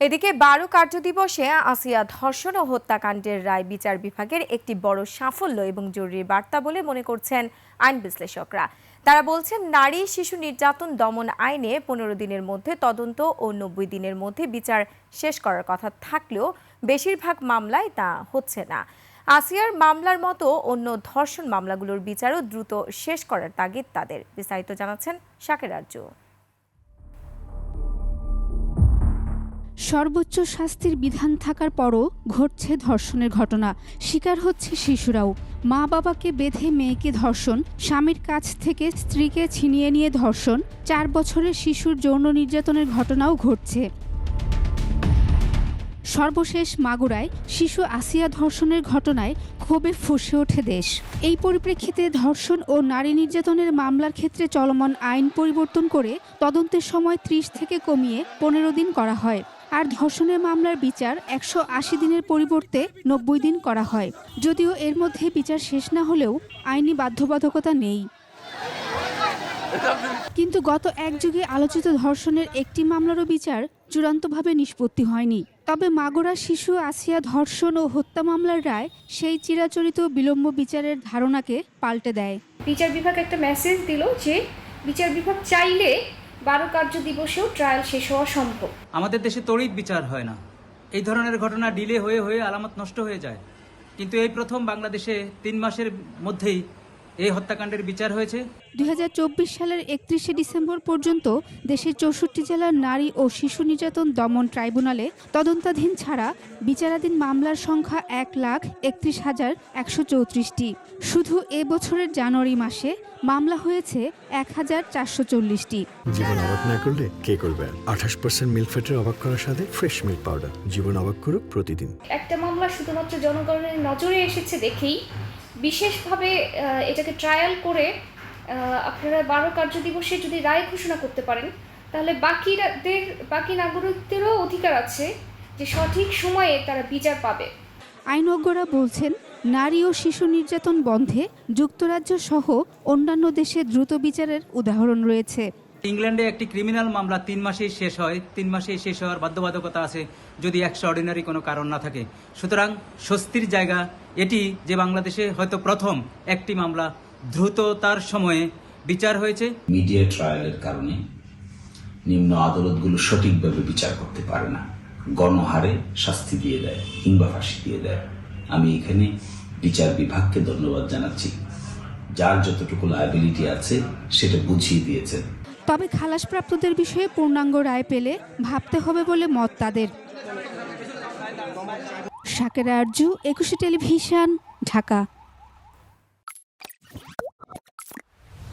এদিকে ১২ কার্যদিবসে আসিয়া ধর্ষণ ও হত্যাকাণ্ডের রায় বিচার বিভাগের একটি বড় সাফল্য এবং জরুরি বার্তা বলে মনে করছেন আইন বিশ্লেষকরা। তারা বলছেন, নারী শিশু নির্যাতন দমন আইনে ১৫ দিনের মধ্যে তদন্ত ও ৯০ দিনের মধ্যে বিচার শেষ করার কথা থাকলেও বেশিরভাগ মামলায় তা হচ্ছে না। আসিয়ার মামলার মতো অন্য ধর্ষণ মামলাগুলোর বিচারও দ্রুত শেষ করার তাগিদ তাদের। বিস্তারিত জানাচ্ছেন শাকের আরজু। সর্বোচ্চ শাস্তির বিধান থাকার পরও ঘটছে ধর্ষণের ঘটনা। শিকার হচ্ছে শিশুরাও। মা বাবাকে বেঁধে মেয়েকে ধর্ষণ, স্বামীর কাছ থেকে স্ত্রীকে ছিনিয়ে নিয়ে ধর্ষণ, 4 বছরের শিশুর যৌন নির্যাতনের ঘটনাও ঘটছে। সর্বশেষ মাগুরায় শিশু আসিয়া ধর্ষণের ঘটনায় ক্ষোভে ফুঁসে ওঠে দেশ। এই পরিপ্রেক্ষিতে ধর্ষণ ও নারী নির্যাতনের মামলার ক্ষেত্রে চলমান আইন পরিবর্তন করে তদন্তের সময় 30 থেকে কমিয়ে 15 দিন করা হয়। আর ধর্ষণের মামলার বিচার 180 দিনের পরিবর্তে 90 দিন করা হয়। যদিও এর মধ্যে বিচার শেষ না হলেও আইনি বাধ্যবাধকতা নেই। কিন্তু গত এক যুগে আলোচিত ধর্ষণের একটি মামলারও বিচার চূড়ান্তভাবে নিষ্পত্তি হয়নি। তবে মাগুরা শিশু আসিয়া ধর্ষণ ও হত্যা মামলার রায় সেই চিরাচরিত বিলম্ব বিচারের ধারণাকে পাল্টে দেয়। বিচার বিভাগ একটা মেসেজ দিল যে বিচার বিভাগ চাইলে 12 কার্য দিবসেও ট্রায়াল শেষ হওয়া সম্ভব। আমাদের দেশে তড়িৎ বিচার হয় না, এই ধরনের ঘটনা ডিলে হয়ে হয়ে আলামত নষ্ট হয়ে যায়। কিন্তু এই প্রথম বাংলাদেশে 3 মাসের মধ্যেই এই হত্যাকাণ্ডের বিচার হয়েছে। 2024 সালের 31শে ডিসেম্বর পর্যন্ত দেশের 64 জেলার নারী ও শিশু নির্যাতন দমন ট্রাইব্যুনালে তদন্তাধীন ছাড়া বিচারাধীন মামলার সংখ্যা 1,31,134টি। শুধু এ বছরের জানুয়ারি মাসে মামলা হয়েছে 1,440টি। জীবন অবাক না করলে কে করবে? 28% মিল্ক ফ্যাটের অবাক করার সাথে ফ্রেশ মিল্ক পাউডার। জীবন অবাক করুক প্রতিদিন। একটা মামলা শুধুমাত্র জনগণের নজরে এসেছে দেখেই বিশেষভাবে এটাকে ট্রায়াল করে আপনারা 12 কার্য দিবসে যদি রায় ঘোষণা করতে পারেন, তাহলে বাকি নাগরিকদেরও অধিকার আছে যে সঠিক সময়ে তারা বিচার পাবে। আইনজ্ঞরা বলছেন, নারী ও শিশু নির্যাতন বন্ধে যুক্তরাজ্য সহ অন্যান্য দেশে দ্রুত বিচারের উদাহরণ রয়েছে। ইংল্যান্ডে একটি ক্রিমিনাল মামলা 3 মাসেই শেষ হয়। 3 মাসেই শেষ হওয়ার বাধ্যবাধকতা আছে যদি এক্সট্রাঅর্ডিনারি কোনো কারণ না থাকে। সুতরাং স্বস্তির জায়গা এটি যে বাংলাদেশে হয়তো প্রথম একটি মামলা দ্রুততার সময়ে বিচার হয়েছে। মিডিয়া ট্রায়ালের কারণে নিম্ন আদালতগুলো সঠিকভাবে বিচার করতে পারে না, গণহারে শাস্তি দিয়ে দেয় কিংবা ফাঁসি দিয়ে দেয়। আমি এখানে বিচার বিভাগকে ধন্যবাদ জানাচ্ছি, যার যতটুকু লায়াবিলিটি আছে সেটা বুঝিয়ে দিয়েছেন। তবে খালাসপ্রাপ্তদের বিষয়ে পূর্ণাঙ্গ রায় পেলে ভাবতে হবে বলে মত তাদের। শাকের আরজু, 21 টেলিভিশন, ঢাকা।